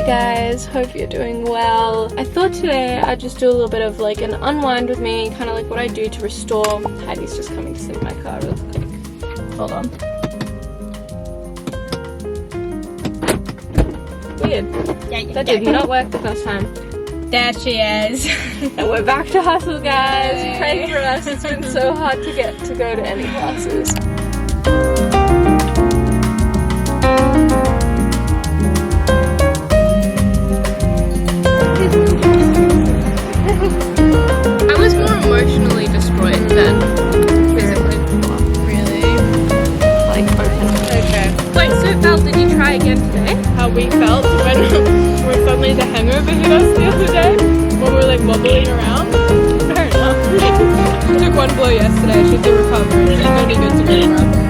guys, hope you're doing well. I thought today I'd just do a little bit of like an unwind with me, kind of like what I do to restore. Heidi's just coming to sit in my car real quick. Hold on. Weird. That did not work the first time. There she is. And we're back to hustle, guys. Yay. Pray for us. It's been so hard to get to go to any classes. I was more emotionally destroyed than physically. Really? Like, Okay. Wait, so Val, did you try again today? How we felt when suddenly the hangover hit us the other day when we were like wobbling around. I don't know. She took one blow yesterday. She's still recovering. She's gonna be good to go tomorrow.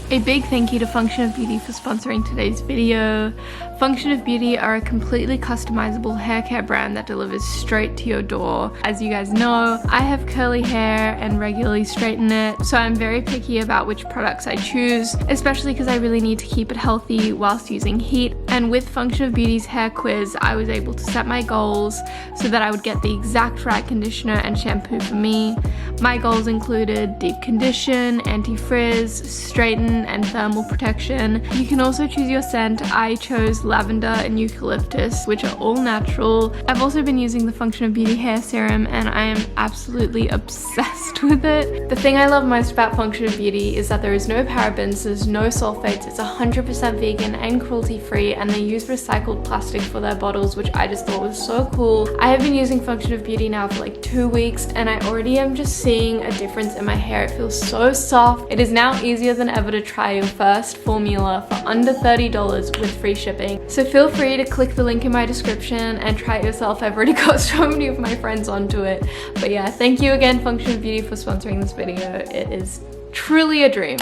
A big thank you to Function of Beauty for sponsoring today's video. Function of Beauty are a completely customizable hair care brand that delivers straight to your door. As you guys know, I have curly hair and regularly straighten it, so I'm very picky about which products I choose, especially because I really need to keep it healthy whilst using heat. And with Function of Beauty's hair quiz, I was able to set my goals so that I would get the exact right conditioner and shampoo for me. My goals included deep condition, anti-frizz, straighten, and thermal protection. You can also choose your scent. I chose lavender and eucalyptus, which are all natural. I've also been using the Function of Beauty hair serum and I am absolutely obsessed with it. The thing I love most about Function of Beauty is that there is no parabens, there's no sulfates, it's 100% vegan and cruelty free, and they use recycled plastic for their bottles, which I just thought was so cool. I have been using Function of Beauty now for like 2 weeks and I already am just seeing a difference in my hair. It feels so soft. It is now easier than ever to try your first formula for under $30 with free shipping. So feel free to click the link in my description and try it yourself. I've already got so many of my friends onto it. But yeah, thank you again Function of Beauty for sponsoring this video. It is truly a dream.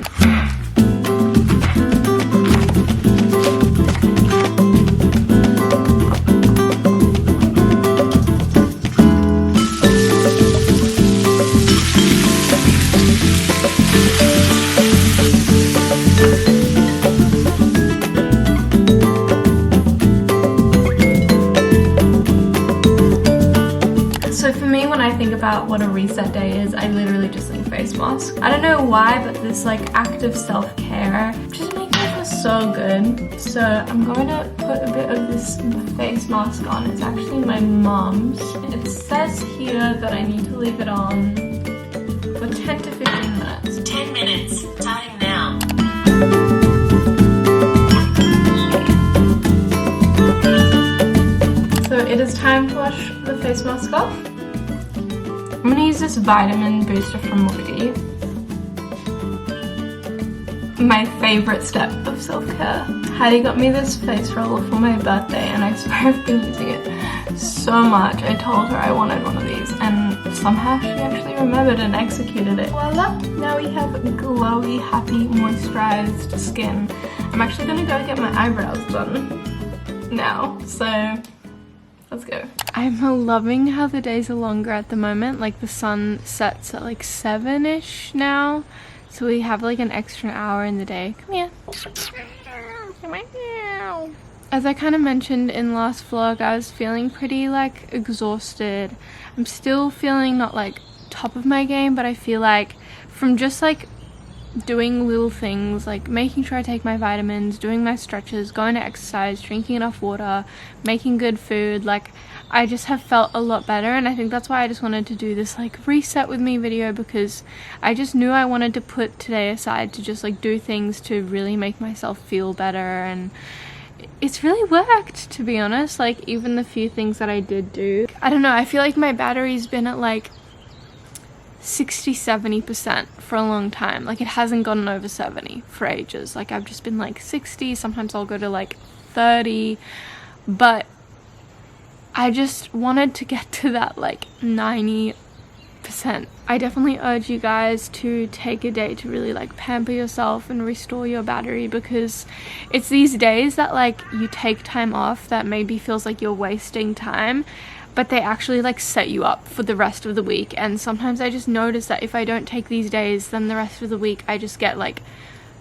About what a reset day is, I literally just think face mask. I don't know why, but this like active self-care just makes me feel so good. So I'm going to put a bit of this face mask on. It's actually my mom's. It says here that I need to leave it on for 10 to 15 minutes. 10 minutes, starting now. So it is time to wash the face mask off. I'm gonna use this vitamin booster from Woody. My favorite step of self-care. Heidi got me this face roller for my birthday and I swear I've been using it so much. I told her I wanted one of these and somehow she actually remembered and executed it. Voila! Now we have glowy, happy, moisturized skin. I'm actually gonna go get my eyebrows done now, so let's go. I'm loving how the days are longer at the moment. Like the sun sets at like 7-ish now. So we have like an extra hour in the day. Come here. Come here. As I kind of mentioned in last vlog, I was feeling pretty like exhausted. I'm still feeling not like top of my game, but I feel like from just like doing little things like making sure I take my vitamins, doing my stretches, going to exercise, drinking enough water, making good food, like I just have felt a lot better. And I think that's why I just wanted to do this like reset with me video, because I just knew I wanted to put today aside to just like do things to really make myself feel better. And it's really worked, to be honest. Like even the few things that I did do, I don't know, I feel like my battery's been at like 60-70% for a long time. Like it hasn't gotten over 70 for ages. Like I've just been like 60, sometimes I'll go to like 30, but I just wanted to get to that like 90 I definitely urge you guys to take a day to really like pamper yourself and restore your battery, because it's these days that like you take time off that maybe feels like you're wasting time, but they actually like set you up for the rest of the week. And sometimes I just notice that if I don't take these days, then the rest of the week I just get like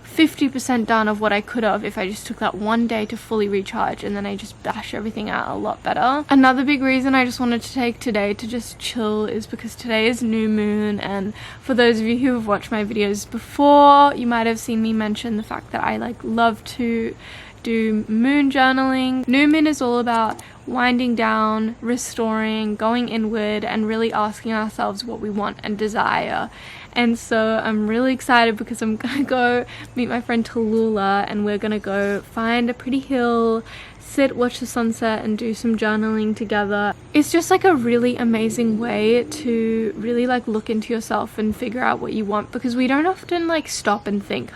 50% done of what I could have if I just took that one day to fully recharge, and then I just bash everything out a lot better. Another big reason I just wanted to take today to just chill is because today is new moon, and for those of you who have watched my videos before, you might have seen me mention the fact that I like love to do moon journaling. New moon is all about winding down, restoring, going inward, and really asking ourselves what we want and desire. And so I'm really excited because I'm gonna go meet my friend Tallulah, and we're gonna go find a pretty hill, sit, watch the sunset, and do some journaling together. It's just like a really amazing way to really like look into yourself and figure out what you want, because we don't often like stop and think,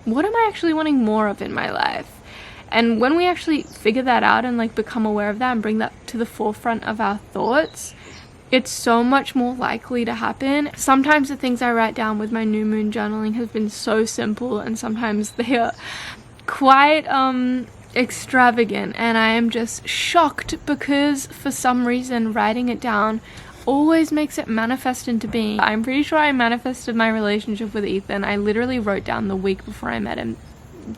what am I actually wanting more of in my life? And when we actually figure that out and like become aware of that and bring that to the forefront of our thoughts, it's so much more likely to happen. Sometimes the things I write down with my new moon journaling have been so simple, and sometimes they are quite extravagant, and I am just shocked because for some reason writing it down always makes it manifest into being. I'm pretty sure I manifested my relationship with Ethan. I literally wrote down the week before I met him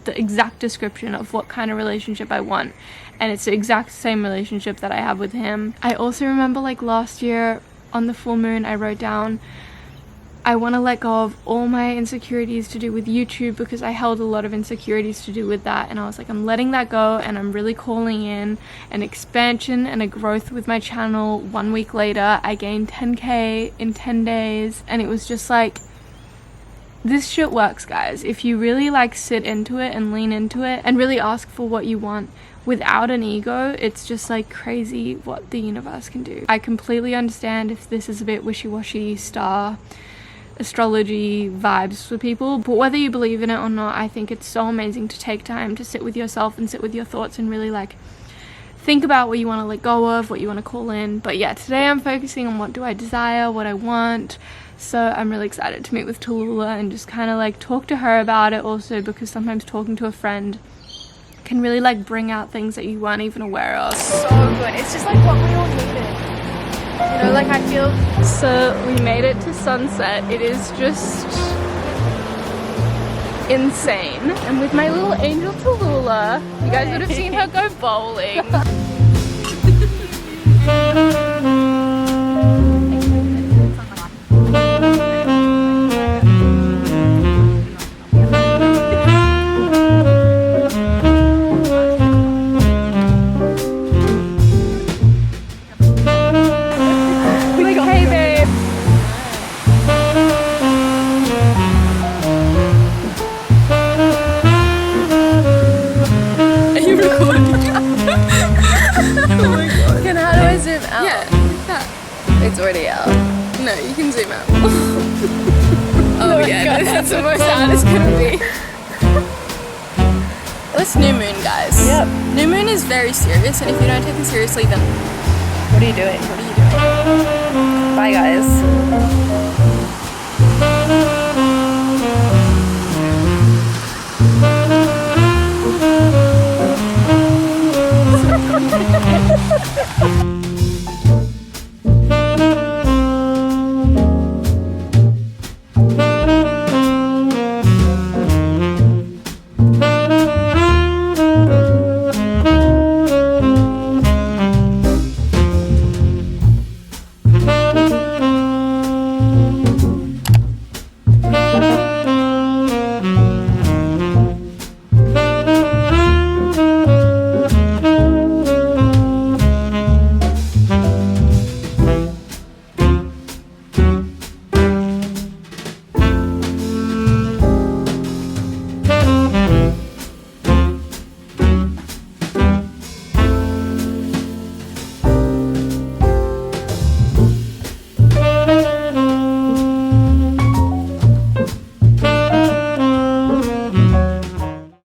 the exact description of what kind of relationship I want, and it's the exact same relationship that I have with him. I also remember like last year on the full moon I wrote down I want to let go of all my insecurities to do with YouTube, because I held a lot of insecurities to do with that, and I was like, I'm letting that go, and I'm really calling in an expansion and a growth with my channel. 1 week later I gained 10k in 10 days, and it was just like, this shit works, guys. If you really like sit into it and lean into it and really ask for what you want without an ego, it's just like crazy what the universe can do. I completely understand if this is a bit wishy-washy star astrology vibes for people, but whether you believe in it or not, I think it's so amazing to take time to sit with yourself and sit with your thoughts and really like think about what you want to let go of, what you want to call in. But yeah, today I'm focusing on what do I desire, what I want. So I'm really excited to meet with Tallulah and just kind of like talk to her about it also, because sometimes talking to a friend can really like bring out things that you weren't even aware of. So good. It's just like what we all needed. You know, like I feel. So we made it to sunset. It is just insane. And with my little angel Tallulah, you guys would have seen her go bowling. It's already out. No, you can zoom out. Oh yeah, that's the most out it's gonna be. Well, it's new moon, guys. Yep. New moon is very serious, and if you don't take it seriously, then What are you doing? what are you doing? Bye guys.